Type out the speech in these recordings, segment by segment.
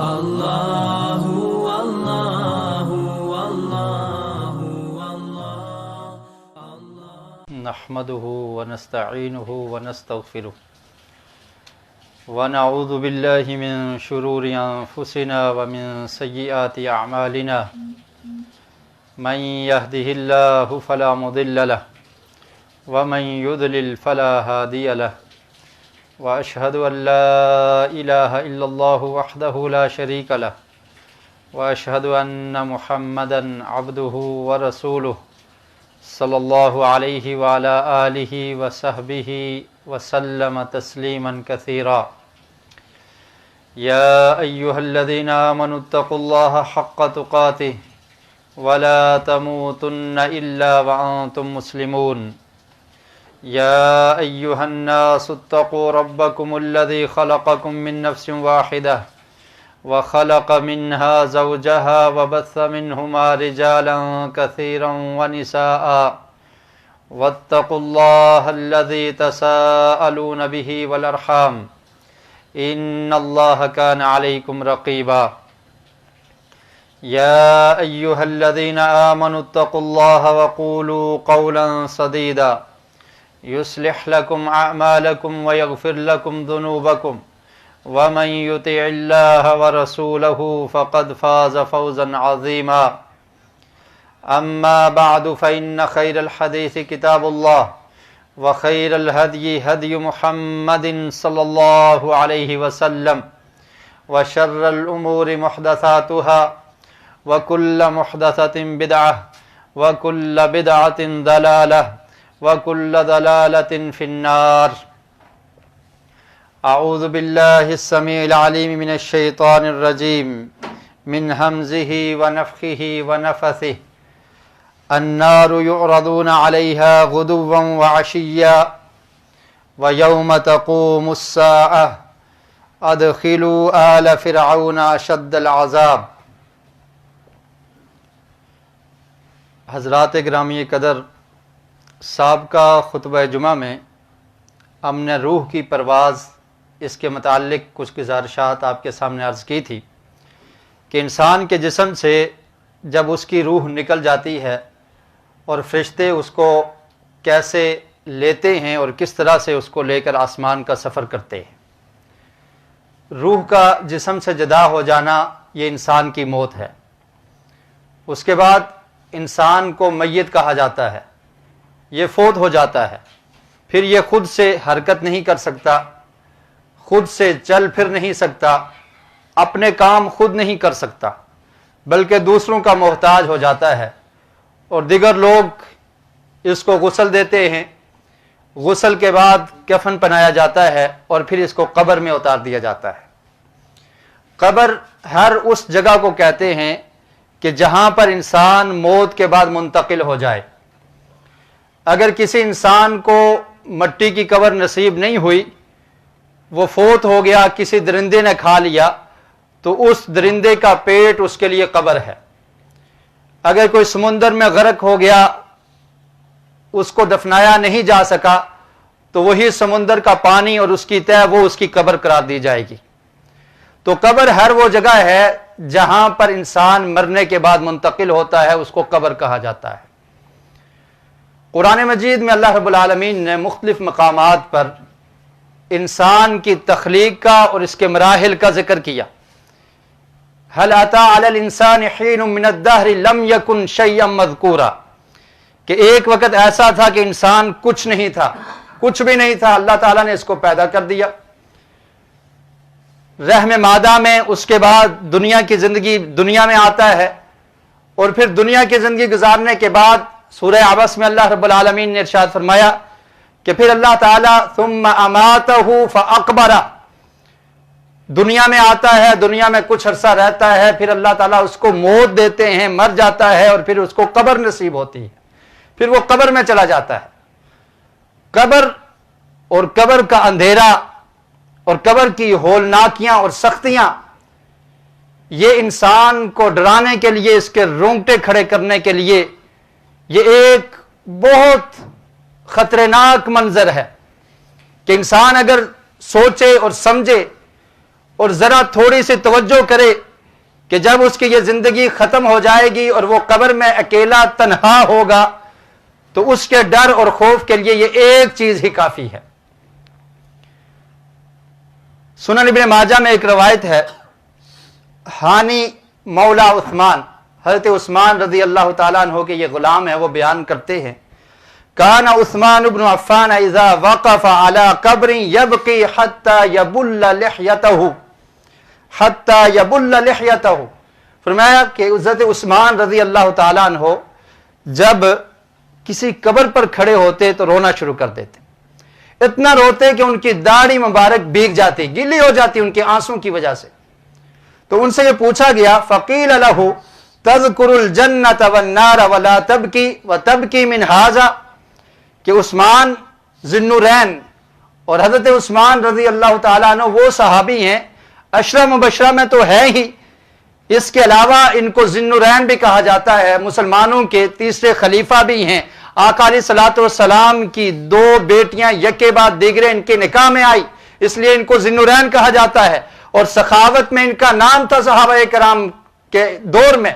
اللہ اللہ اللہ نحمده ونستعینه ونستغفره ونعوذ باللہ من شرور انفسنا ومن سیئات اعمالنا من يهده اللہ فلا مضل له ومن يضلل فلا هادی له وأشهد أن لا إله إلا الله وحده لا شريك له وأشهد أن محمدًا عبده ورسوله صلى الله عليه وعلى آله وصحبه وسلم تسليما كثيرا يا أيها الذين آمنوا اتقوا الله حق تقاته ولا تموتن إلا وأنتم مسلمون يا أيها الناس اتقوا ربكم الذي خلقكم من نفس واحدة وخلق منها زوجها وبث منهما رجالا كثيرا ونساء واتقوا الله الذي تساءلون به والأرحام إن الله كان عليكم رقيبا يا أيها الذين آمنوا اتقوا الله وقولوا قولا سديدا يصلح لكم أعمالكم ويغفر لكم ذنوبكم ومن يطع الله ورسوله فقد فاز فوزا عظيما أما بعد فإن خير الحديث كتاب الله وخير الهدي هدي محمد صلى الله عليه وسلم وشر الأمور محدثاتها وكل محدثة بدعة وكل بدعة ضلالة وَكُلَّ ضَلَالَةٍ فِي النَّارِ اعوذ باللہ السمیع العلیم من الشیطان الرجیم من ہمزہ ونفخہ ونفثہ النار یعرضون علیہا غدوا وعشیا ویوم تقوم الساعة ادخلوا آل فرعون اشد العذاب۔ حضرات گرامی قدر، سابقہ خطبہ جمعہ میں ہم نے روح کی پرواز اس کے متعلق کچھ گزارشات آپ کے سامنے عرض کی تھی کہ انسان کے جسم سے جب اس کی روح نکل جاتی ہے اور فرشتے اس کو کیسے لیتے ہیں اور کس طرح سے اس کو لے کر آسمان کا سفر کرتے ہیں۔ روح کا جسم سے جدا ہو جانا یہ انسان کی موت ہے۔ اس کے بعد انسان کو میت کہا جاتا ہے، یہ فوت ہو جاتا ہے۔ پھر یہ خود سے حرکت نہیں کر سکتا، خود سے چل پھر نہیں سکتا، اپنے کام خود نہیں کر سکتا، بلکہ دوسروں کا محتاج ہو جاتا ہے، اور دیگر لوگ اس کو غسل دیتے ہیں۔ غسل کے بعد کفن پہنایا جاتا ہے اور پھر اس کو قبر میں اتار دیا جاتا ہے۔ قبر ہر اس جگہ کو کہتے ہیں کہ جہاں پر انسان موت کے بعد منتقل ہو جائے۔ اگر کسی انسان کو مٹی کی قبر نصیب نہیں ہوئی، وہ فوت ہو گیا، کسی درندے نے کھا لیا، تو اس درندے کا پیٹ اس کے لیے قبر ہے۔ اگر کوئی سمندر میں غرق ہو گیا، اس کو دفنایا نہیں جا سکا، تو وہی سمندر کا پانی اور اس کی تہ وہ اس کی قبر قرار دی جائے گی۔ تو قبر ہر وہ جگہ ہے جہاں پر انسان مرنے کے بعد منتقل ہوتا ہے، اس کو قبر کہا جاتا ہے۔ قرآن مجید میں اللہ رب العالمین نے مختلف مقامات پر انسان کی تخلیق کا اور اس کے مراحل کا ذکر کیا۔ هل اتى على الانسان حين من الدهر لم يكن شيئا مذكورا، کہ ایک وقت ایسا تھا کہ انسان کچھ نہیں تھا، کچھ بھی نہیں تھا، اللہ تعالیٰ نے اس کو پیدا کر دیا رحم مادہ میں۔ اس کے بعد دنیا کی زندگی دنیا میں آتا ہے، اور پھر دنیا کی زندگی گزارنے کے بعد سورہ عبس میں اللہ رب العالمین نے ارشاد فرمایا کہ پھر اللہ تعالیٰ ثم اماتہ فاقبرہ، دنیا میں آتا ہے، دنیا میں کچھ عرصہ رہتا ہے، پھر اللہ تعالیٰ اس کو موت دیتے ہیں، مر جاتا ہے، اور پھر اس کو قبر نصیب ہوتی ہے، پھر وہ قبر میں چلا جاتا ہے۔ قبر اور قبر کا اندھیرا اور قبر کی ہولناکیاں اور سختیاں، یہ انسان کو ڈرانے کے لیے، اس کے رونگٹے کھڑے کرنے کے لیے یہ ایک بہت خطرناک منظر ہے کہ انسان اگر سوچے اور سمجھے اور ذرا تھوڑی سی توجہ کرے کہ جب اس کی یہ زندگی ختم ہو جائے گی اور وہ قبر میں اکیلا تنہا ہوگا تو اس کے ڈر اور خوف کے لیے یہ ایک چیز ہی کافی ہے۔ سنن ابن ماجہ میں ایک روایت ہے، ہانی مولا عثمان، حضرت عثمان رضی اللہ تعالیٰ عنہ کے یہ غلام ہے، وہ بیان کرتے ہیں، کان عثمان بن عفان اذا وقف على قبر يبكي حتى يبل لحيته، فرمایا کہ حضرت عثمان رضی اللہ تعالیٰ عنہ جب کسی قبر پر کھڑے ہوتے تو رونا شروع کر دیتے، اتنا روتے کہ ان کی داڑھی مبارک بھیگ جاتی، گیلی ہو جاتی ان کے آنسوں کی وجہ سے۔ تو ان سے یہ پوچھا گیا، فقیل له تذکر الجنۃ والنار ولا تبکی وتبکی من ھذا، کہ عثمان ذی النورین اور حضرت عثمان رضی اللہ تعالیٰ عنہ وہ صحابی ہیں، عشرہ مبشرہ میں تو ہے ہی، اس کے علاوہ ان کو ذی النورین بھی کہا جاتا ہے، مسلمانوں کے تیسرے خلیفہ بھی ہیں، آقا علیہ الصلوۃ والسلام کی دو بیٹیاں یکے بعد دیگرے ان کے نکاح میں آئی، اس لیے ان کو ذی النورین کہا جاتا ہے، اور سخاوت میں ان کا نام تھا صحابہ کرام کے دور میں۔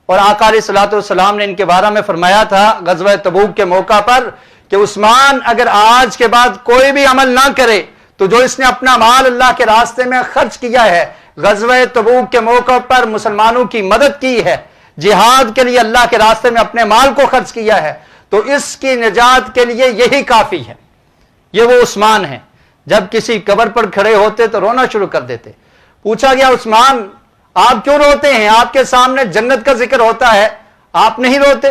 اور آقا علیہ الصلوۃ والسلام نے ان کے بارے میں فرمایا تھا غزوہ تبوک کے موقع پر کہ عثمان اگر آج کے بعد کوئی بھی عمل نہ کرے تو جو اس نے اپنا مال اللہ کے راستے میں خرچ کیا ہے، غزوہ تبوک کے موقع پر مسلمانوں کی مدد کی ہے، جہاد کے لیے اللہ کے راستے میں اپنے مال کو خرچ کیا ہے، تو اس کی نجات کے لیے یہی کافی ہے۔ یہ وہ عثمان ہیں، جب کسی قبر پر کھڑے ہوتے تو رونا شروع کر دیتے۔ پوچھا گیا، عثمان آپ کیوں روتے ہیں؟ آپ کے سامنے جنت کا ذکر ہوتا ہے، آپ نہیں روتے،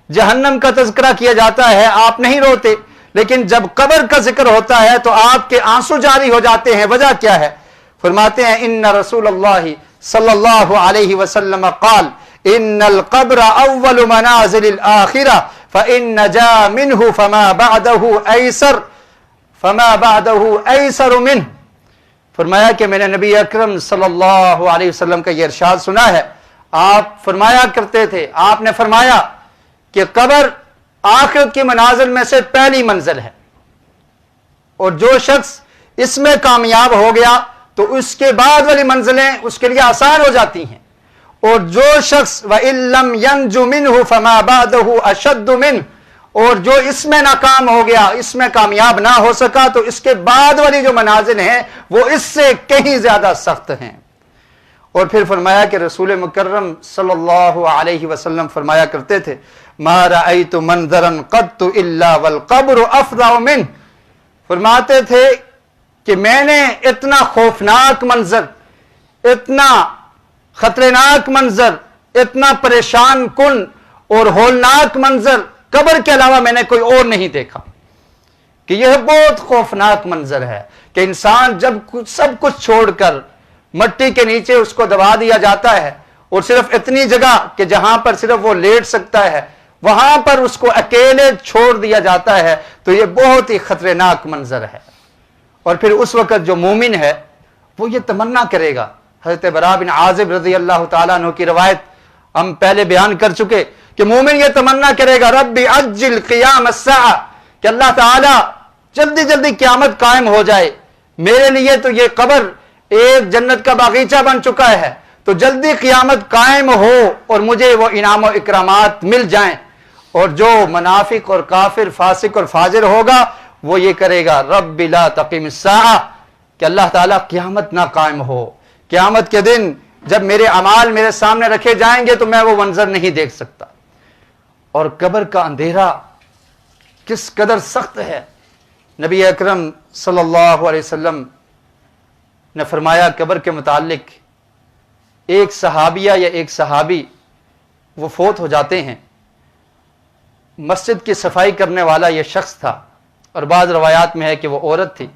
جہنم کا تذکرہ کیا جاتا ہے، آپ نہیں روتے، لیکن جب قبر کا ذکر ہوتا ہے تو آپ کے آنسو جاری ہو جاتے ہیں، وجہ کیا ہے؟ فرماتے ہیں، ان رسول اللہ صلی اللہ علیہ وسلم قال ان القبر اول منازل الاخرہ فان نجا منہ فما بعدہ ایسر منہ۔ فرمایا کہ میں نے نبی اکرم صلی اللہ علیہ وسلم کا یہ ارشاد سنا ہے، آپ فرمایا کرتے تھے، آپ نے فرمایا کہ قبر آخرت کی منازل میں سے پہلی منزل ہے، اور جو شخص اس میں کامیاب ہو گیا تو اس کے بعد والی منزلیں اس کے لیے آسان ہو جاتی ہیں، اور جو شخص وَإِن لَمْ يَنْجُ مِنْهُ فَمَا بَعْدَهُ أَشَدُّ مِنْهُ، اور جو اس میں ناکام ہو گیا، اس میں کامیاب نہ ہو سکا، تو اس کے بعد والی جو منازل ہیں وہ اس سے کہیں زیادہ سخت ہیں۔ اور پھر فرمایا کہ رسول مکرم صلی اللہ علیہ وسلم فرمایا کرتے تھے، مَا رَأَيْتُ مَنْظَرًا قَطُّ إِلَّا وَالْقَبْرُ أَفْظَعُ مِنْهُ، فرماتے تھے کہ میں نے اتنا خوفناک منظر، اتنا خطرناک منظر، اتنا پریشان کن اور ہولناک منظر قبر کے علاوہ میں نے کوئی اور نہیں دیکھا، کہ یہ بہت خوفناک منظر ہے کہ انسان جب سب کچھ چھوڑ کر مٹی کے نیچے اس کو دبا دیا جاتا ہے، اور صرف اتنی جگہ کہ جہاں پر صرف وہ لیٹ سکتا ہے وہاں پر اس کو اکیلے چھوڑ دیا جاتا ہے، تو یہ بہت ہی خطرناک منظر ہے۔ اور پھر اس وقت جو مومن ہے وہ یہ تمنا کرے گا، حضرت براء بن عازب رضی اللہ تعالیٰ عنہ کی روایت ہم پہلے بیان کر چکے کہ مومن یہ تمنا کرے گا، رب عجل قیام الساعہ، کہ اللہ تعالیٰ جلدی جلدی قیامت قائم ہو جائے، میرے لیے تو یہ قبر ایک جنت کا باغیچہ بن چکا ہے، تو جلدی قیامت قائم ہو اور مجھے وہ انعام و اکرامات مل جائیں۔ اور جو منافق اور کافر، فاسق اور فاجر ہوگا وہ یہ کرے گا، رب لا تقم الساعہ، کہ اللہ تعالیٰ قیامت نہ قائم ہو، قیامت کے دن جب میرے اعمال میرے سامنے رکھے جائیں گے تو میں وہ منظر نہیں دیکھ سکتا۔ اور قبر کا اندھیرا کس قدر سخت ہے، نبی اکرم صلی اللہ علیہ وسلم نے فرمایا قبر کے متعلق، ایک صحابیہ یا ایک صحابی وہ فوت ہو جاتے ہیں، مسجد کی صفائی کرنے والا یہ شخص تھا، اور بعض روایات میں ہے کہ وہ عورت تھی،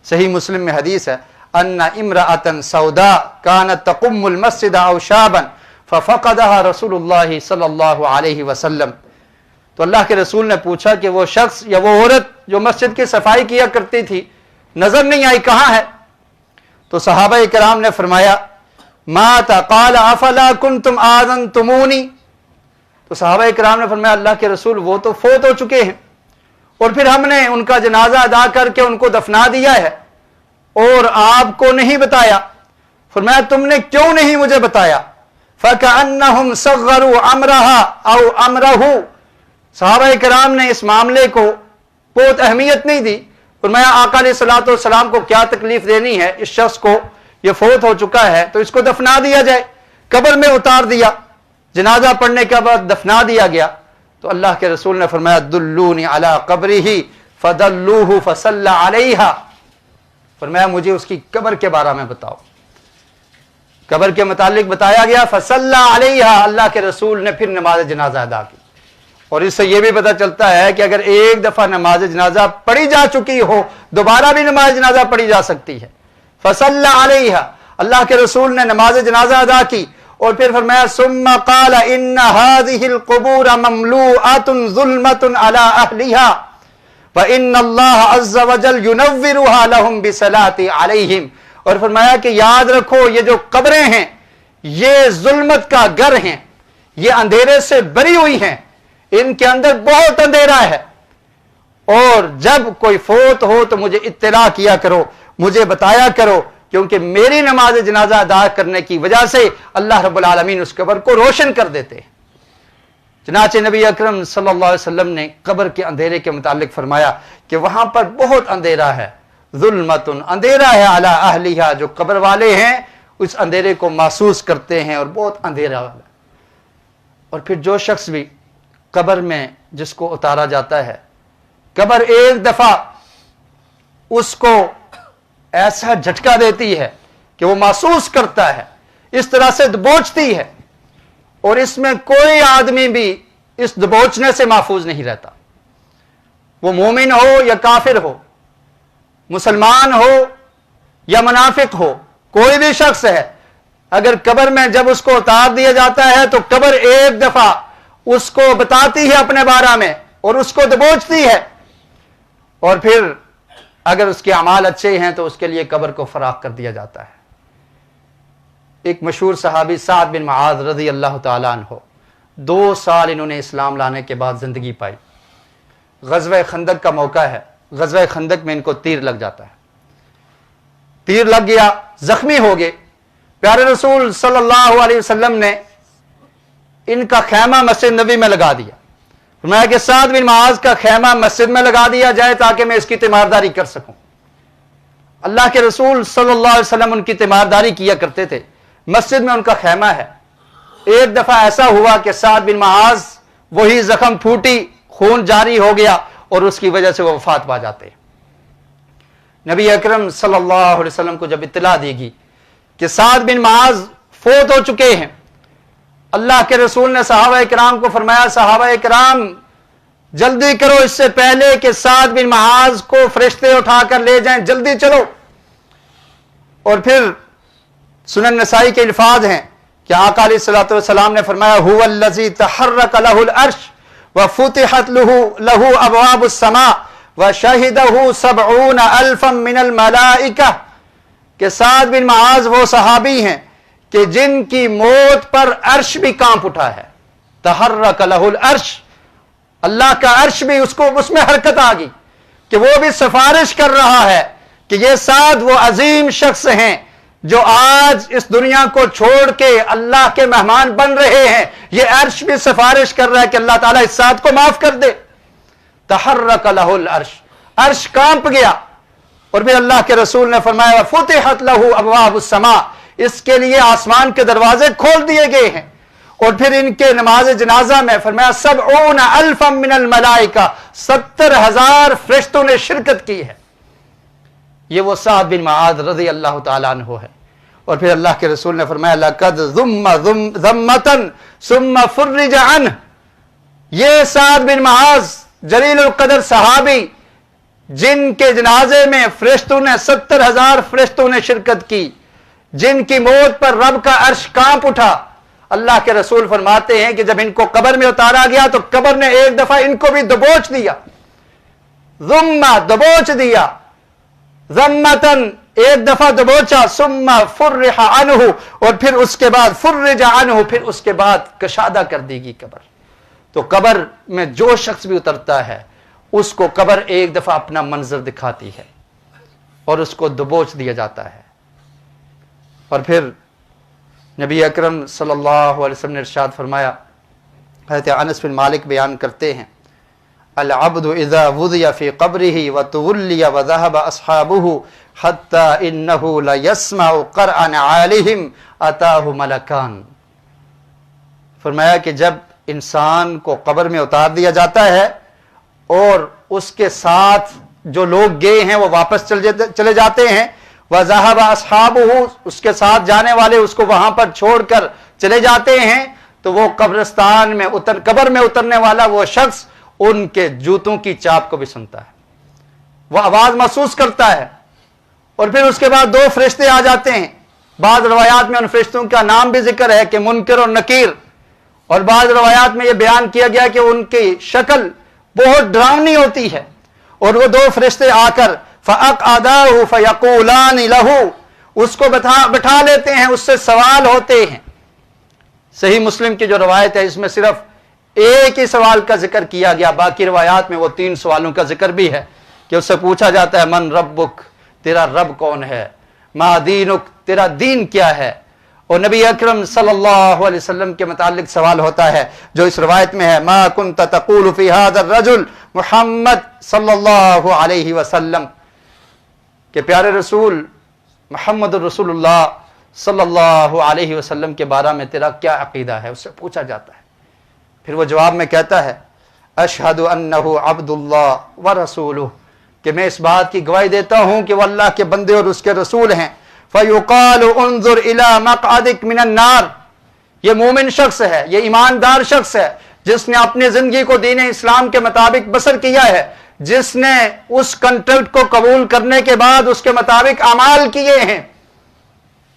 صحیح مسلم میں حدیث ہے، ان امرأة سوداء كانت تقم المسجد او شابا ففقدها رسول اللہ صلی اللہ علیہ وسلم۔ تو اللہ کے رسول نے پوچھا کہ وہ شخص یا وہ عورت جو مسجد کی صفائی کیا کرتی تھی نظر نہیں آئی، کہاں ہے؟ تو صحابہ کرام نے فرمایا مات، قال افلا کنتم آذنتمونی، تو صحابہ کرام نے فرمایا اللہ کے رسول وہ تو فوت ہو چکے ہیں، اور پھر ہم نے ان کا جنازہ ادا کر کے ان کو دفنا دیا ہے، اور آپ کو نہیں بتایا؟ فرمایا تم نے کیوں نہیں مجھے بتایا؟ فَكَأَنَّهُمْ صَغَّرُوا أَمْرَهَا أَوْ أَمْرَهُ، صحابہ کرام نے اس معاملے کو بہت اہمیت نہیں دی۔ فرمایا آقا علیہ الصلوۃ والسلام کو کیا تکلیف دینی ہے، اس شخص کو یہ فوت ہو چکا ہے تو اس کو دفنا دیا جائے، قبر میں اتار دیا، جنازہ پڑھنے کے بعد دفنا دیا گیا۔ تو اللہ کے رسول نے فرمایا دلونی علی قبرہ فدلوہ فصلی علیہا، فرمایا مجھے اس کی قبر کے بارے میں بتاؤ۔ قبر کے متعلق بتایا گیا، فصلی علیہا، اللہ کے رسول نے پھر نماز جنازہ ادا کی۔ اور اس سے یہ بھی پتہ چلتا ہے کہ اگر ایک دفعہ نماز جنازہ پڑھی جا چکی ہو دوبارہ بھی نماز جنازہ پڑھی جا سکتی ہے۔ فصلی علیہا، اللہ کے رسول نے نماز جنازہ ادا کی اور پھر فرمایا ثم قال ان هذه القبور مملوءات ظلمة على اهلها وان الله عز وجل ينورها لهم بصلاة عليهم، اور فرمایا کہ یاد رکھو یہ جو قبریں ہیں یہ ظلمت کا گھر ہیں، یہ اندھیرے سے بری ہوئی ہیں، ان کے اندر بہت اندھیرا ہے، اور جب کوئی فوت ہو تو مجھے اطلاع کیا کرو، مجھے بتایا کرو، کیونکہ میری نماز جنازہ ادا کرنے کی وجہ سے اللہ رب العالمین اس قبر کو روشن کر دیتے ہیں۔ چنانچہ نبی اکرم صلی اللہ علیہ وسلم نے قبر کے اندھیرے کے متعلق فرمایا کہ وہاں پر بہت اندھیرا ہے، ظلمتن، اندھیرا ہے، علی اہلیہا، جو قبر والے ہیں اس اندھیرے کو محسوس کرتے ہیں اور بہت اندھیرا والا۔ اور پھر جو شخص بھی قبر میں جس کو اتارا جاتا ہے، قبر ایک دفعہ اس کو ایسا جھٹکا دیتی ہے کہ وہ محسوس کرتا ہے، اس طرح سے دبوچتی ہے، اور اس میں کوئی آدمی بھی اس دبوچنے سے محفوظ نہیں رہتا، وہ مومن ہو یا کافر ہو، مسلمان ہو یا منافق ہو، کوئی بھی شخص ہے، اگر قبر میں جب اس کو اتار دیا جاتا ہے تو قبر ایک دفعہ اس کو بتاتی ہے اپنے بارے میں اور اس کو دبوچتی ہے، اور پھر اگر اس کے اعمال اچھے ہیں تو اس کے لیے قبر کو فراخ کر دیا جاتا ہے۔ ایک مشہور صحابی سعد بن معاذ رضی اللہ تعالیٰ عنہ، 2 سال انہوں نے اسلام لانے کے بعد زندگی پائی۔ غزوہ خندق کا موقع ہے، غزوہ خندق میں ان کو تیر لگ جاتا ہے، تیر لگ گیا، زخمی ہو گئے۔ پیارے رسول صلی اللہ علیہ وسلم نے ان کا خیمہ مسجد نبی میں لگا دیا، فرمایا کہ سعد بن معاذ کا خیمہ مسجد میں لگا دیا جائے تاکہ میں اس کی تیمارداری کر سکوں۔ اللہ کے رسول صلی اللہ علیہ وسلم ان کی تیمارداری کیا کرتے تھے، مسجد میں ان کا خیمہ ہے۔ ایک دفعہ ایسا ہوا کہ سعد بن معاذ وہی زخم پھوٹی، خون جاری ہو گیا اور اس کی وجہ سے وہ وفات پا جاتے۔ نبی اکرم صلی اللہ علیہ وسلم کو جب اطلاع دی گئی کہ سعد بن معاذ فوت ہو چکے ہیں، اللہ کے رسول نے صحابہ کرام کو فرمایا صحابہ کرام جلدی کرو اس سے پہلے کہ سعد بن معاذ کو فرشتے اٹھا کر لے جائیں، جلدی چلو۔ اور پھر سنن نسائی کے الفاظ ہیں کہ آقا علیہ الصلوۃ والسلام نے فرمایا هو الذی تحرک له العرش وفتحت له ابواب السماء وشهده 70,000 من الملائکہ، کہ سعد بن معاذ وہ صحابی ہیں کہ جن کی موت پر عرش بھی کانپ اٹھا ہے۔ تحرک له العرش، اللہ کا عرش بھی اس میں حرکت آ گئی کہ وہ بھی سفارش کر رہا ہے کہ یہ سعد وہ عظیم شخص ہیں جو آج اس دنیا کو چھوڑ کے اللہ کے مہمان بن رہے ہیں، یہ عرش بھی سفارش کر رہا ہے کہ اللہ تعالیٰ اس سعد کو معاف کر دے۔ تحرک له العرش، عرش کانپ گیا، اور پھر اللہ کے رسول نے فرمایا فتحت له ابواب السماء، اس کے لیے آسمان کے دروازے کھول دیے گئے ہیں۔ اور پھر ان کے نماز جنازہ میں فرمایا 70,000 من الملائکہ، 70,000 فرشتوں نے شرکت کی ہے۔ یہ وہ سعد بن معاذ رضی اللہ تعالیٰ عنہ ہے۔ اور پھر اللہ کے رسول نے فرمایا لقد ذم ذمۃ ثم فرج عنہ، یہ سعد بن معاذ جلیل القدر صحابی جن کے جنازے میں فرشتوں نے 70,000 فرشتوں نے شرکت کی، جن کی موت پر رب کا عرش کانپ اٹھا، اللہ کے رسول فرماتے ہیں کہ جب ان کو قبر میں اتارا گیا تو قبر نے ایک دفعہ ان کو بھی دبوچ دیا، ذمہ دبوچ دیا، ذمتن ایک دفعہ دبوچا، ثم فرح عنہ، اور پھر اس کے بعد فرج عنہ، پھر اس کے بعد کشادہ کر دی گی قبر۔ تو قبر میں جو شخص بھی اترتا ہے اس کو قبر ایک دفعہ اپنا منظر دکھاتی ہے، اور اس کو دبوچ دیا جاتا ہے۔ اور پھر نبی اکرم صلی اللہ علیہ وسلم نے ارشاد فرمایا، حضرت انس بن مالک بیان کرتے ہیں، العبد اذا وضع في قبره وتولي وذهب اصحابه حتى انه لا يسمع قرع نعالهم اتاه ملکان۔ فرمایا کہ جب انسان کو قبر میں اتار دیا جاتا ہے اور اس کے ساتھ جو لوگ گئے ہیں وہ واپس چلے جاتے ہیں، وذهب اصحابه، اس کے ساتھ جانے والے اس کو وہاں پر چھوڑ کر چلے جاتے ہیں، تو وہ قبرستان میں قبر میں اترنے والا وہ شخص ان کے جوتوں کی چاپ کو بھی سنتا ہے، وہ آواز محسوس کرتا ہے۔ اور پھر اس کے بعد دو فرشتے آ جاتے ہیں، بعض روایات میں ان فرشتوں کا نام بھی ذکر ہے کہ منکر اور نکیر، اور بعض روایات میں یہ بیان کیا گیا کہ ان کی شکل بہت ڈراؤنی ہوتی ہے، اور وہ دو فرشتے آ کر فَأَقْعَدَاهُ فَيَقُولَانِ لَهُ، اس کو بٹھا لیتے ہیں، اس سے سوال ہوتے ہیں۔ صحیح مسلم کی جو روایت ہے اس میں صرف ایک ہی سوال کا ذکر کیا گیا، باقی روایات میں وہ 3 سوالوں کا ذکر بھی ہے کہ اس سے پوچھا جاتا ہے من ربک، تیرا رب کون ہے، ما دینک، تیرا دین کیا ہے، اور نبی اکرم صلی اللہ علیہ وسلم کے متعلق سوال ہوتا ہے جو اس روایت میں ہے، ما کنت تقول فی ھذا الرجل محمد صلی اللہ علیہ وسلم، کہ پیارے رسول محمد الرسول اللہ صلی اللہ علیہ وسلم کے بارے میں تیرا کیا عقیدہ ہے، اس سے پوچھا جاتا ہے۔ پھر وہ جواب میں کہتا ہے اشہد انہ عبد اللہ ورسولہ، کہ میں اس بات کی گواہی دیتا ہوں کہ وہ اللہ کے بندے اور اس کے رسول ہیں۔ فیقال انظر الی مقعدک من النار، یہ مومن شخص ہے، یہ ایماندار شخص ہے جس نے اپنی زندگی کو دین اسلام کے مطابق بسر کیا ہے، جس نے اس کنٹریکٹ کو قبول کرنے کے بعد اس کے مطابق اعمال کیے ہیں۔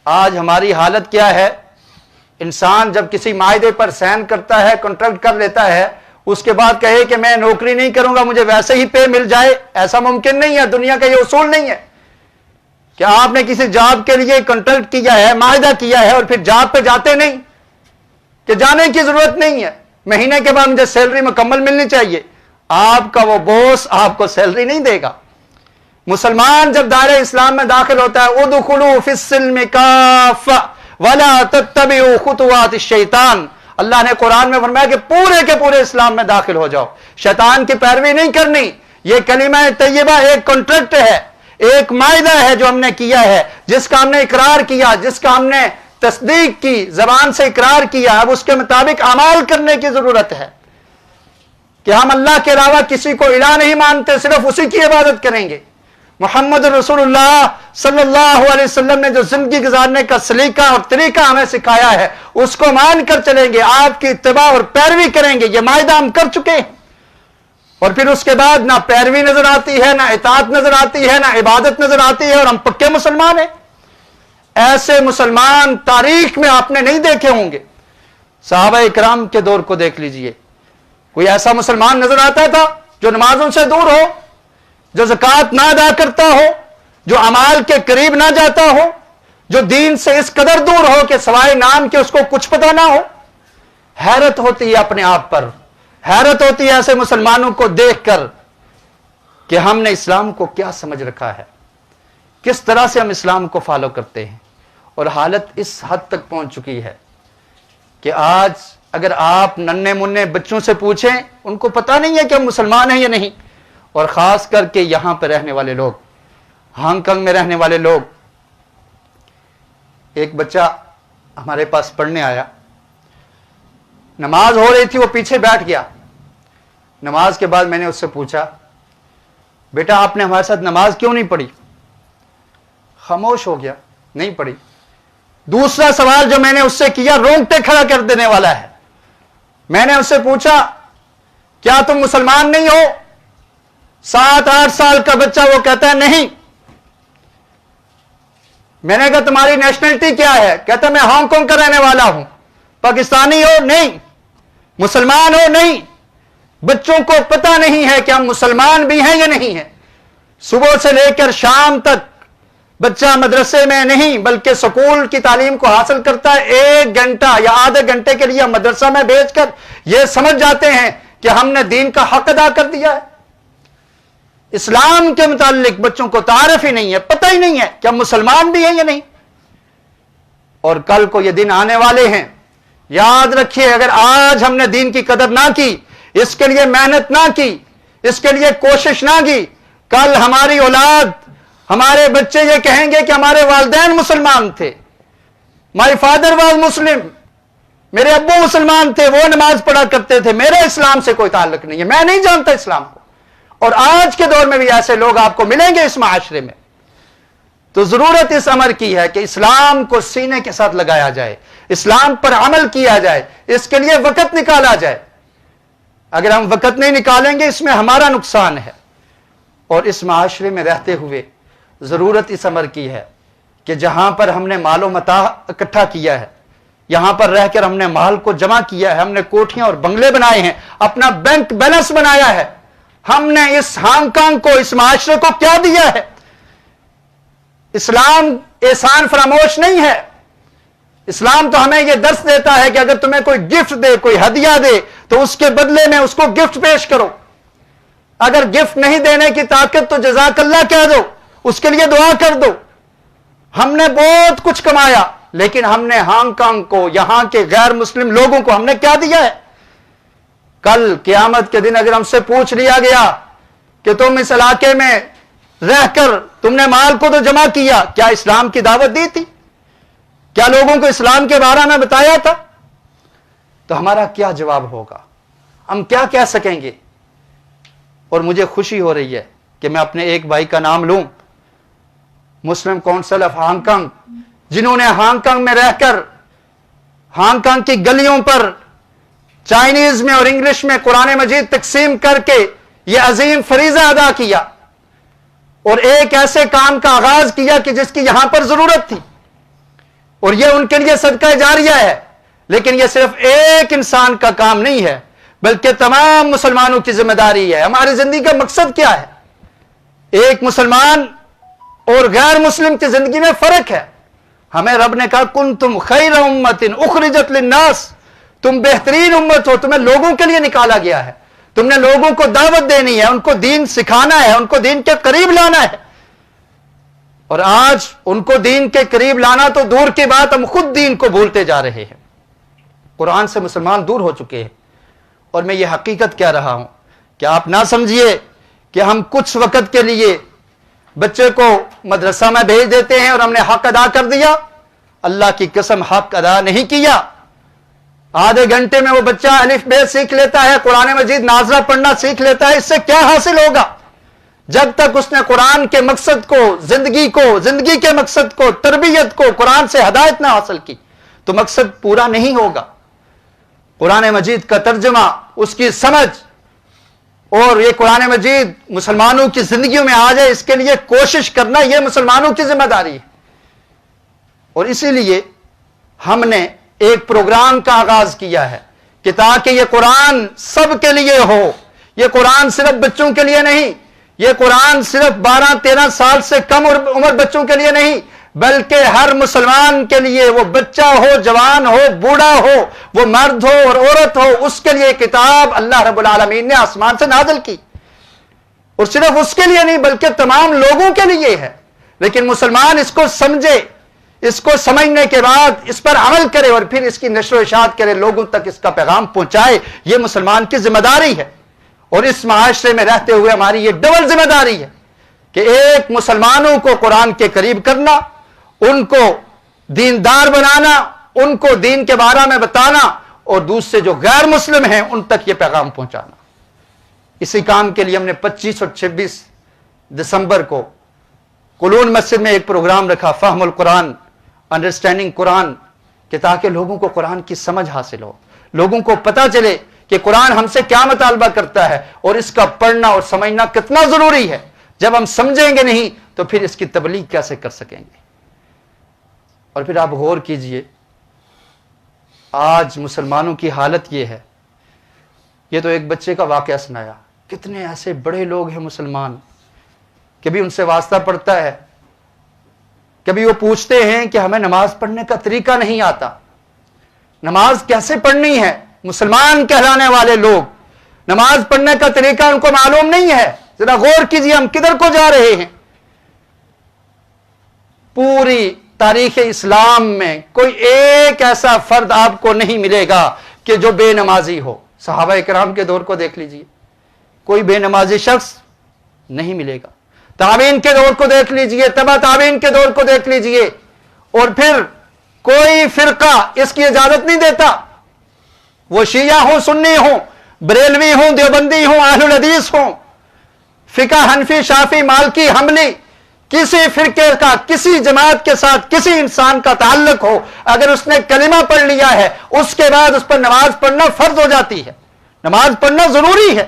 آج ہماری حالت کیا ہے؟ انسان جب کسی معاہدے پر سائن کرتا ہے، کنٹریکٹ کر لیتا ہے، اس کے بعد کہے کہ میں نوکری نہیں کروں گا، مجھے ویسے ہی پے مل جائے، ایسا ممکن نہیں ہے، دنیا کا یہ اصول نہیں ہے کہ آپ نے کسی جاب کے لیے کنٹریکٹ کیا ہے، معاہدہ کیا ہے اور پھر جاب پہ جاتے نہیں، کہ جانے کی ضرورت نہیں ہے، مہینے کے بعد مجھے سیلری مکمل ملنی چاہیے۔ آپ کا وہ باس آپ کو سیلری نہیں دے گا۔ مسلمان جب دائرہ اسلام میں داخل ہوتا ہے، ادخلوا فی السلم کافہ ولا تتبعوا خطوات الشیطان، اللہ نے قرآن میں فرمایا کہ پورے کے پورے اسلام میں داخل ہو جاؤ، شیطان کی پیروی نہیں کرنی۔ یہ کلمہ طیبہ ایک کنٹریکٹ ہے، ایک معاہدہ ہے جو ہم نے کیا ہے، جس کا ہم نے اقرار کیا، جس کا ہم نے تصدیق کی، زبان سے اقرار کیا، اب اس کے مطابق اعمال کرنے کی ضرورت ہے کہ ہم اللہ کے علاوہ کسی کو الہ نہیں مانتے، صرف اسی کی عبادت کریں گے۔ محمد رسول اللہ صلی اللہ علیہ وسلم نے جو زندگی گزارنے کا سلیقہ اور طریقہ ہمیں سکھایا ہے، اس کو مان کر چلیں گے، آپ کی اتباع اور پیروی کریں گے۔ یہ معاہدہ ہم کر چکے ہیں، اور پھر اس کے بعد نہ پیروی نظر آتی ہے، نہ اطاعت نظر آتی ہے، نہ عبادت نظر آتی ہے، اور ہم پکے مسلمان ہیں۔ ایسے مسلمان تاریخ میں آپ نے نہیں دیکھے ہوں گے۔ صحابہ اکرام کے دور کو دیکھ لیجئے، کوئی ایسا مسلمان نظر آتا تھا جو نمازوں سے دور ہو، جو زکوٰۃ نہ ادا کرتا ہو، جو اعمال کے قریب نہ جاتا ہو، جو دین سے اس قدر دور ہو کہ سوائے نام کے اس کو کچھ پتہ نہ ہو؟ حیرت ہوتی ہے اپنے آپ پر، حیرت ہوتی ہے ایسے مسلمانوں کو دیکھ کر کہ ہم نے اسلام کو کیا سمجھ رکھا ہے، کس طرح سے ہم اسلام کو فالو کرتے ہیں۔ اور حالت اس حد تک پہنچ چکی ہے کہ آج اگر آپ ننھے منھے بچوں سے پوچھیں، ان کو پتہ نہیں ہے کہ ہم مسلمان ہیں یا نہیں، اور خاص کر کے یہاں پہ رہنے والے لوگ، ہانگ کانگ میں رہنے والے لوگ۔ ایک بچہ ہمارے پاس پڑھنے آیا، نماز ہو رہی تھی، وہ پیچھے بیٹھ گیا۔ نماز کے بعد میں نے اس سے پوچھا، بیٹا آپ نے ہمارے ساتھ نماز کیوں نہیں پڑھی؟ خاموش ہو گیا، نہیں پڑھی۔ دوسرا سوال جو میں نے اس سے کیا رونگٹے کھڑا کر دینے والا ہے، میں نے اس سے پوچھا کیا تم مسلمان نہیں ہو؟ 7-8 سال کا بچہ، وہ کہتا ہے نہیں۔ میں نے کہا تمہاری نیشنلٹی کیا ہے؟ کہتا میں ہانگ کانگ کا رہنے والا ہوں۔ پاکستانی ہو؟ نہیں۔ مسلمان ہو؟ نہیں۔ بچوں کو پتہ نہیں ہے کہ ہم مسلمان بھی ہیں یا نہیں ہیں۔ صبح سے لے کر شام تک بچہ مدرسے میں نہیں بلکہ سکول کی تعلیم کو حاصل کرتا ہے، 1 گھنٹہ یا آدھے گھنٹے کے لیے مدرسہ میں بھیج کر یہ سمجھ جاتے ہیں کہ ہم نے دین کا حق ادا کر دیا ہے۔ اسلام کے متعلق بچوں کو تعارف ہی نہیں ہے، پتہ ہی نہیں ہے کہ ہم مسلمان بھی ہیں یا نہیں۔ اور کل کو یہ دن آنے والے ہیں، یاد رکھیے اگر آج ہم نے دین کی قدر نہ کی، اس کے لیے محنت نہ کی، اس کے لیے کوشش نہ کی، کل ہماری اولاد، ہمارے بچے یہ کہیں گے کہ ہمارے والدین مسلمان تھے، مائی فادر واز مسلم، میرے ابو مسلمان تھے، وہ نماز پڑھا کرتے تھے، میرے اسلام سے کوئی تعلق نہیں ہے، میں نہیں جانتا اسلام کو۔ اور آج کے دور میں بھی ایسے لوگ آپ کو ملیں گے اس معاشرے میں۔ تو ضرورت اس امر کی ہے کہ اسلام کو سینے کے ساتھ لگایا جائے، اسلام پر عمل کیا جائے، اس کے لیے وقت نکالا جائے۔ اگر ہم وقت نہیں نکالیں گے اس میں ہمارا نقصان ہے۔ اور اس معاشرے میں رہتے ہوئے ضرورت اس امر کی ہے کہ جہاں پر ہم نے مال و متاع اکٹھا کیا ہے، یہاں پر رہ کر ہم نے مال کو جمع کیا ہے، ہم نے کوٹھیاں اور بنگلے بنائے ہیں، اپنا بینک بیلنس بنایا ہے، ہم نے اس ہانگ کانگ کو، اس معاشرے کو کیا دیا ہے؟ اسلام احسان فراموش نہیں ہے۔ اسلام تو ہمیں یہ درس دیتا ہے کہ اگر تمہیں کوئی گفٹ دے، کوئی ہدیہ دے، تو اس کے بدلے میں اس کو گفٹ پیش کرو۔ اگر گفٹ نہیں دینے کی طاقت تو جزاک اللہ کہہ دو، اس کے لیے دعا کر دو۔ ہم نے بہت کچھ کمایا، لیکن ہم نے ہانگ کانگ کو، یہاں کے غیر مسلم لوگوں کو ہم نے کیا دیا ہے؟ کل قیامت کے دن اگر ہم سے پوچھ لیا گیا کہ تم اس علاقے میں رہ کر تم نے مال کو تو جمع کیا، کیا اسلام کی دعوت دی تھی؟ کیا لوگوں کو اسلام کے بارے میں بتایا تھا؟ تو ہمارا کیا جواب ہوگا؟ ہم کیا کہہ سکیں گے؟ اور مجھے خوشی ہو رہی ہے کہ میں اپنے ایک بھائی کا نام لوں، مسلم کونسل آف ہانگ کانگ، جنہوں نے ہانگ کانگ میں رہ کر ہانگ کانگ کی گلیوں پر چائنیز میں اور انگلش میں قرآن مجید تقسیم کر کے یہ عظیم فریضہ ادا کیا اور ایک ایسے کام کا آغاز کیا کہ جس کی یہاں پر ضرورت تھی، اور یہ ان کے لیے صدقہ جاریہ ہے۔ لیکن یہ صرف ایک انسان کا کام نہیں ہے، بلکہ تمام مسلمانوں کی ذمہ داری ہے۔ ہماری زندگی کا مقصد کیا ہے؟ ایک مسلمان اور غیر مسلم کی زندگی میں فرق ہے۔ ہمیں رب نے کہا کنتم خیر امت اخرجت للناس، تم بہترین امت ہو، تمہیں لوگوں کے لیے نکالا گیا ہے، تم نے لوگوں کو دعوت دینی ہے، ان کو دین سکھانا ہے، ان کو دین کے قریب لانا ہے۔ اور آج ان کو دین کے قریب لانا تو دور کی بات، ہم خود دین کو بھولتے جا رہے ہیں، قرآن سے مسلمان دور ہو چکے ہیں۔ اور میں یہ حقیقت کہہ رہا ہوں کہ آپ نہ سمجھیے کہ ہم کچھ وقت کے لیے بچے کو مدرسہ میں بھیج دیتے ہیں اور ہم نے حق ادا کر دیا۔ اللہ کی قسم حق ادا نہیں کیا۔ آدھے گھنٹے میں وہ بچہ الف بے سیکھ لیتا ہے، قرآن مجید ناظرہ پڑھنا سیکھ لیتا ہے، اس سے کیا حاصل ہوگا؟ جب تک اس نے قرآن کے مقصد کو، زندگی کے مقصد کو، تربیت کو، قرآن سے ہدایت نہ حاصل کی تو مقصد پورا نہیں ہوگا۔ قرآن مجید کا ترجمہ، اس کی سمجھ، اور یہ قرآن مجید مسلمانوں کی زندگیوں میں آ جائے، اس کے لیے کوشش کرنا یہ مسلمانوں کی ذمہ داری ہے۔ اور اسی لیے ہم نے ایک پروگرام کا آغاز کیا ہے کہ تاکہ یہ قرآن سب کے لیے ہو، یہ قرآن صرف بچوں کے لیے نہیں، یہ قرآن صرف 12-13 سال سے کم عمر بچوں کے لیے نہیں، بلکہ ہر مسلمان کے لیے، وہ بچہ ہو، جوان ہو، بوڑھا ہو، وہ مرد ہو اور عورت ہو، اس کے لیے کتاب اللہ رب العالمین نے آسمان سے نازل کی۔ اور صرف اس کے لیے نہیں بلکہ تمام لوگوں کے لیے ہے۔ لیکن مسلمان اس کو سمجھے، اس کو سمجھنے کے بعد اس پر عمل کرے اور پھر اس کی نشر و اشاعت کرے، لوگوں تک اس کا پیغام پہنچائے، یہ مسلمان کی ذمہ داری ہے۔ اور اس معاشرے میں رہتے ہوئے ہماری یہ ڈبل ذمہ داری ہے کہ ایک مسلمانوں کو قرآن کے قریب کرنا، ان کو دیندار بنانا، ان کو دین کے بارے میں بتانا، اور دوسرے جو غیر مسلم ہیں ان تک یہ پیغام پہنچانا۔ اسی کام کے لیے ہم نے 25 اور 26 دسمبر کو قلون مسجد میں ایک پروگرام رکھا، فہم القرآن، انڈرسٹینڈنگ قرآن، کہ تاکہ لوگوں کو قرآن کی سمجھ حاصل ہو، لوگوں کو پتہ چلے کہ قرآن ہم سے کیا مطالبہ کرتا ہے اور اس کا پڑھنا اور سمجھنا کتنا ضروری ہے۔ جب ہم سمجھیں گے نہیں تو پھر اس کی تبلیغ کیسے کر سکیں گے؟ اور پھر آپ غور کیجئے، آج مسلمانوں کی حالت یہ ہے، یہ تو ایک بچے کا واقعہ سنایا، کتنے ایسے بڑے لوگ ہیں مسلمان، کبھی ان سے واسطہ پڑتا ہے، کبھی وہ پوچھتے ہیں کہ ہمیں نماز پڑھنے کا طریقہ نہیں آتا، نماز کیسے پڑھنی ہے؟ مسلمان کہلانے والے لوگ نماز پڑھنے کا طریقہ ان کو معلوم نہیں ہے، ذرا غور کیجئے ہم کدھر کو جا رہے ہیں. پوری تاریخ اسلام میں کوئی ایک ایسا فرد آپ کو نہیں ملے گا کہ جو بے نمازی ہو. صحابہ کرام کے دور کو دیکھ لیجئے, کوئی بے نمازی شخص نہیں ملے گا. تابعین کے دور کو دیکھ لیجئے, تبع تابعین کے دور کو دیکھ لیجئے, اور پھر کوئی فرقہ اس کی اجازت نہیں دیتا, وہ شیعہ ہوں, سنی ہوں, بریلوی ہوں, دیوبندی ہوں, اہل الحدیث ہوں, فقہ حنفی, شافعی, مالکی, حنبلی, کسی فرقے کا کسی جماعت کے ساتھ کسی انسان کا تعلق ہو, اگر اس نے کلمہ پڑھ لیا ہے اس کے بعد اس پر نماز پڑھنا فرض ہو جاتی ہے, نماز پڑھنا ضروری ہے.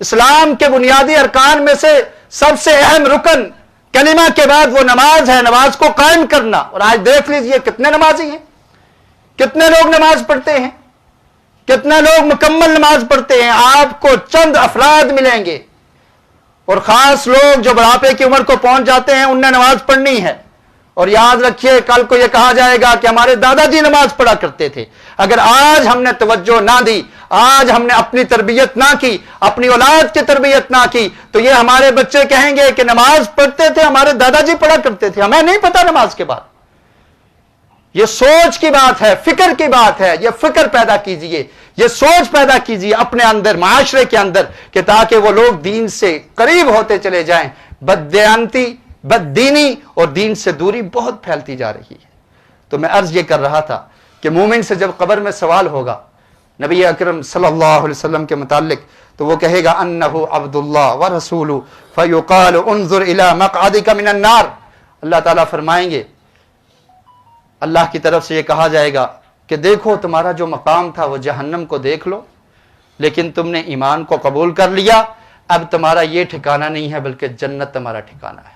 اسلام کے بنیادی ارکان میں سے سب سے اہم رکن کلمہ کے بعد وہ نماز ہے, نماز کو قائم کرنا. اور آج دیکھ لیجئے کتنے نمازی ہیں, کتنے لوگ نماز پڑھتے ہیں, کتنے لوگ مکمل نماز پڑھتے ہیں. آپ کو چند افراد ملیں گے, اور خاص لوگ جو بڑھاپے کی عمر کو پہنچ جاتے ہیں انہیں نماز پڑھنی ہے. اور یاد رکھیے کل کو یہ کہا جائے گا کہ ہمارے دادا جی نماز پڑھا کرتے تھے. اگر آج ہم نے توجہ نہ دی, آج ہم نے اپنی تربیت نہ کی, اپنی اولاد کی تربیت نہ کی, تو یہ ہمارے بچے کہیں گے کہ نماز پڑھتے تھے, ہمارے دادا جی پڑھا کرتے تھے, ہمیں نہیں پتا نماز کے بعد. یہ سوچ کی بات ہے, فکر کی بات ہے. یہ فکر پیدا کیجئے, یہ سوچ پیدا کیجئے اپنے اندر, معاشرے کے اندر, کہ تاکہ وہ لوگ دین سے قریب ہوتے چلے جائیں. بددیانتی, بددینی اور دین سے دوری بہت پھیلتی جا رہی ہے. تو میں عرض یہ کر رہا تھا کہ مومن سے جب قبر میں سوال ہوگا نبی اکرم صلی اللہ علیہ وسلم کے متعلق, تو وہ کہے گا انہ عبد اللہ ورسولہ فیقال انظر الی مقعدک من النار. اللہ تعالیٰ فرمائیں گے, اللہ کی طرف سے یہ کہا جائے گا کہ دیکھو تمہارا جو مقام تھا وہ جہنم کو دیکھ لو, لیکن تم نے ایمان کو قبول کر لیا, اب تمہارا یہ ٹھکانہ نہیں ہے بلکہ جنت تمہارا ٹھکانہ ہے.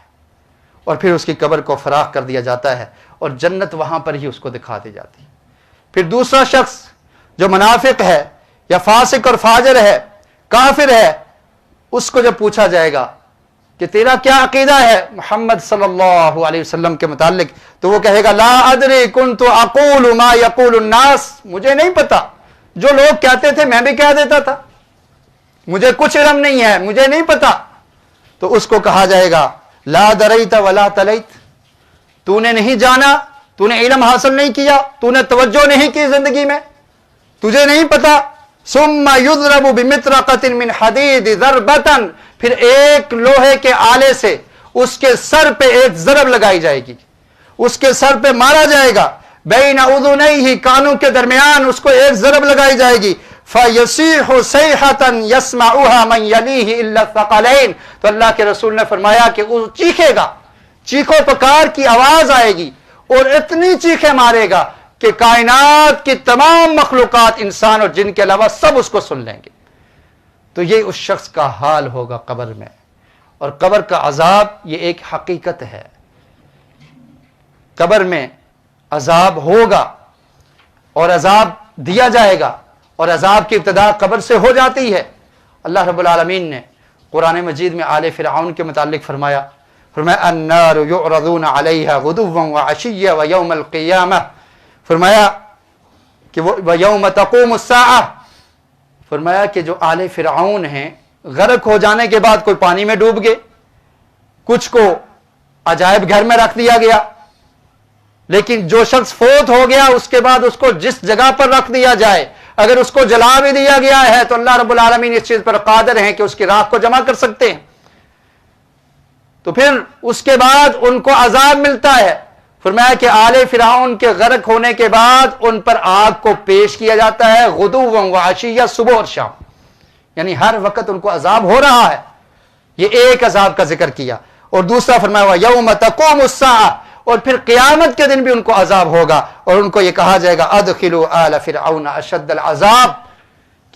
اور پھر اس کی قبر کو فراخ کر دیا جاتا ہے اور جنت وہاں پر ہی اس کو دکھا دی جاتی ہے. پھر دوسرا شخص جو منافق ہے یا فاسق اور فاجر ہے, کافر ہے, اس کو جب پوچھا جائے گا کہ تیرا کیا عقیدہ ہے محمد صلی اللہ علیہ وسلم کے متعلق, تو وہ کہے گا لا ادری کنت اقول ما یقول الناس, مجھے نہیں پتا, جو لوگ کہتے تھے میں بھی کہہ دیتا تھا, مجھے کچھ علم نہیں ہے, مجھے نہیں پتا. تو اس کو کہا جائے گا لا دریت ولا تلیت, تو نے نہیں جانا, تو نے علم حاصل نہیں کیا, تو نے توجہ نہیں کی زندگی میں, تجھے نہیں پتا. ثم یضرب بمطرقۃ من حدید ضربۃ, پھر ایک لوہے کے آلے سے اس کے سر پہ ایک ضرب لگائی جائے گی, اس کے سر پہ مارا جائے گا. بین اذنیہ, کانوں کے درمیان اس کو ایک ضرب لگائی جائے گی. فیصیح صیحۃ یسمعها من یلیہ الا الثقلین, تو اللہ کے رسول نے فرمایا کہ وہ چیخے گا, چیخو پکار کی آواز آئے گی, اور اتنی چیخیں مارے گا کہ کائنات کی تمام مخلوقات انسان اور جن کے علاوہ سب اس کو سن لیں گے. تو یہ اس شخص کا حال ہوگا قبر میں. اور قبر کا عذاب یہ ایک حقیقت ہے, قبر میں عذاب ہوگا اور عذاب دیا جائے گا, اور عذاب کی ابتدا قبر سے ہو جاتی ہے. اللہ رب العالمین نے قرآن مجید میں آل فرعون کے متعلق فرمایا النار یعرضون علیہا غدوا وعشیا ویوم القیامہ, فرمایا کہ ویوم تقوم الساعہ, فرمایا کہ جو آل فرعون ہیں غرق ہو جانے کے بعد کوئی پانی میں ڈوب گئے, کچھ کو عجائب گھر میں رکھ دیا گیا, لیکن جو شخص فوت ہو گیا اس کے بعد اس کو جس جگہ پر رکھ دیا جائے, اگر اس کو جلا بھی دیا گیا ہے تو اللہ رب العالمین اس چیز پر قادر ہیں کہ اس کی راکھ کو جمع کر سکتے ہیں. تو پھر اس کے بعد ان کو عذاب ملتا ہے. فرمایا کہ آل فرعون کے غرق ہونے کے بعد ان پر آگ کو پیش کیا جاتا ہے غدوا وعشیا, صبح اور شام, یعنی ہر وقت ان کو عذاب ہو رہا ہے. یہ ایک عذاب کا ذکر کیا. اور دوسرا فرمایا یوم تقوم الساعہ, اور پھر قیامت کے دن بھی ان کو عذاب ہوگا, اور ان کو یہ کہا جائے گا ادخلوا آل فرعون اشد العذاب,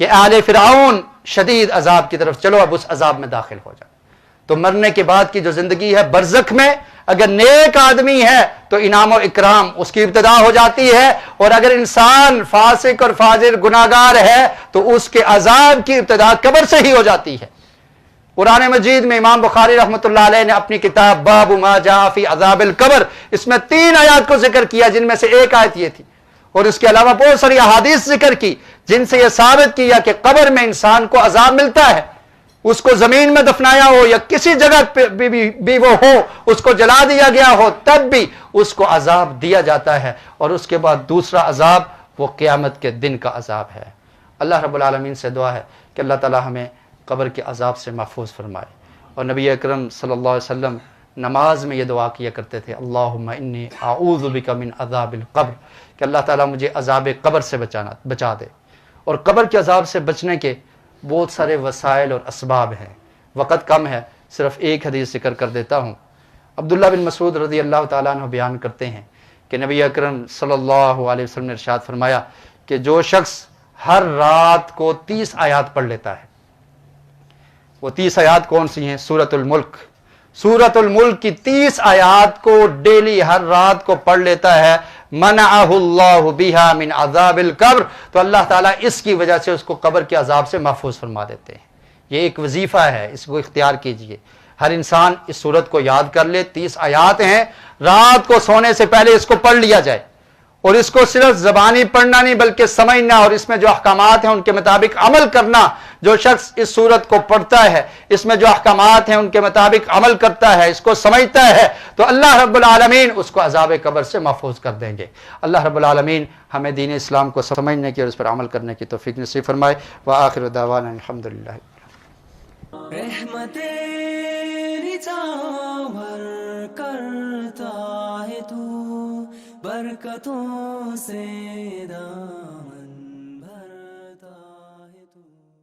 کہ آل فرعون شدید عذاب کی طرف چلو, اب اس عذاب میں داخل ہو جائے. تو مرنے کے بعد کی جو زندگی ہے برزخ میں, اگر نیک آدمی ہے تو انعام و اکرام اس کی ابتدا ہو جاتی ہے, اور اگر انسان فاسق اور فاجر گناہگار ہے تو اس کے عذاب کی ابتدا قبر سے ہی ہو جاتی ہے. قرآن مجید میں امام بخاری رحمۃ اللہ علیہ نے اپنی کتاب باب ما جاء فی عذاب القبر, اس میں 3 آیات کو ذکر کیا, جن میں سے ایک آیت یہ تھی, اور اس کے علاوہ بہت ساری احادیث ذکر کی جن سے یہ ثابت کیا کہ قبر میں انسان کو عذاب ملتا ہے. اس کو زمین میں دفنایا ہو یا کسی جگہ پہ بھی وہ ہو، اس کو جلا دیا گیا ہو، تب بھی اس کو عذاب دیا جاتا ہے، اور اس کے بعد دوسرا عذاب وہ قیامت کے دن کا عذاب ہے۔ اللہ رب العالمین سے دعا ہے کہ اللہ تعالی ہمیں قبر کے عذاب سے محفوظ فرمائے۔ اور نبی اکرم صلی اللہ علیہ وسلم نماز میں یہ دعا کیا کرتے تھے، اللہم انی اعوذ بک من عذاب القبر، کہ اللہ تعالیٰ مجھے عذاب قبر سے بچا دے۔ اور قبر کے عذاب سے بچنے کے بہت سارے وسائل اور اسباب ہیں، وقت کم ہے، صرف ایک حدیث ذکر کر دیتا ہوں۔ عبداللہ بن مسعود رضی اللہ تعالیٰ عنہ بیان کرتے ہیں کہ نبی اکرم صلی اللہ علیہ وسلم نے ارشاد فرمایا کہ جو شخص ہر رات کو 30 آیات پڑھ لیتا ہے، وہ 30 آیات کون سی ہیں؟ سورۃ الملک، سورۃ الملک کی 30 آیات کو ڈیلی ہر رات کو پڑھ لیتا ہے، منعہ اللہ بہا من عذاب القبر، تو اللہ تعالیٰ اس کی وجہ سے اس کو قبر کے عذاب سے محفوظ فرما دیتے ہیں۔ یہ ایک وظیفہ ہے، اس کو اختیار کیجئے۔ ہر انسان اس سورت کو یاد کر لے، 30 آیات ہیں، رات کو سونے سے پہلے اس کو پڑھ لیا جائے، اور اس کو صرف زبانی پڑھنا نہیں بلکہ سمجھنا، اور اس میں جو احکامات ہیں ان کے مطابق عمل کرنا۔ جو شخص اس سورت کو پڑھتا ہے، اس میں جو احکامات ہیں ان کے مطابق عمل کرتا ہے، اس کو سمجھتا ہے، تو اللہ رب العالمین اس کو عذاب قبر سے محفوظ کر دیں گے۔ اللہ رب العالمین ہمیں دین اسلام کو سمجھنے کی اور اس پر عمل کرنے کی توفیق نصیب فرمائے۔ وآخر دعوانا الحمدللہ۔ رحمتیں نچاور کرتا ہے تو برکتوں سے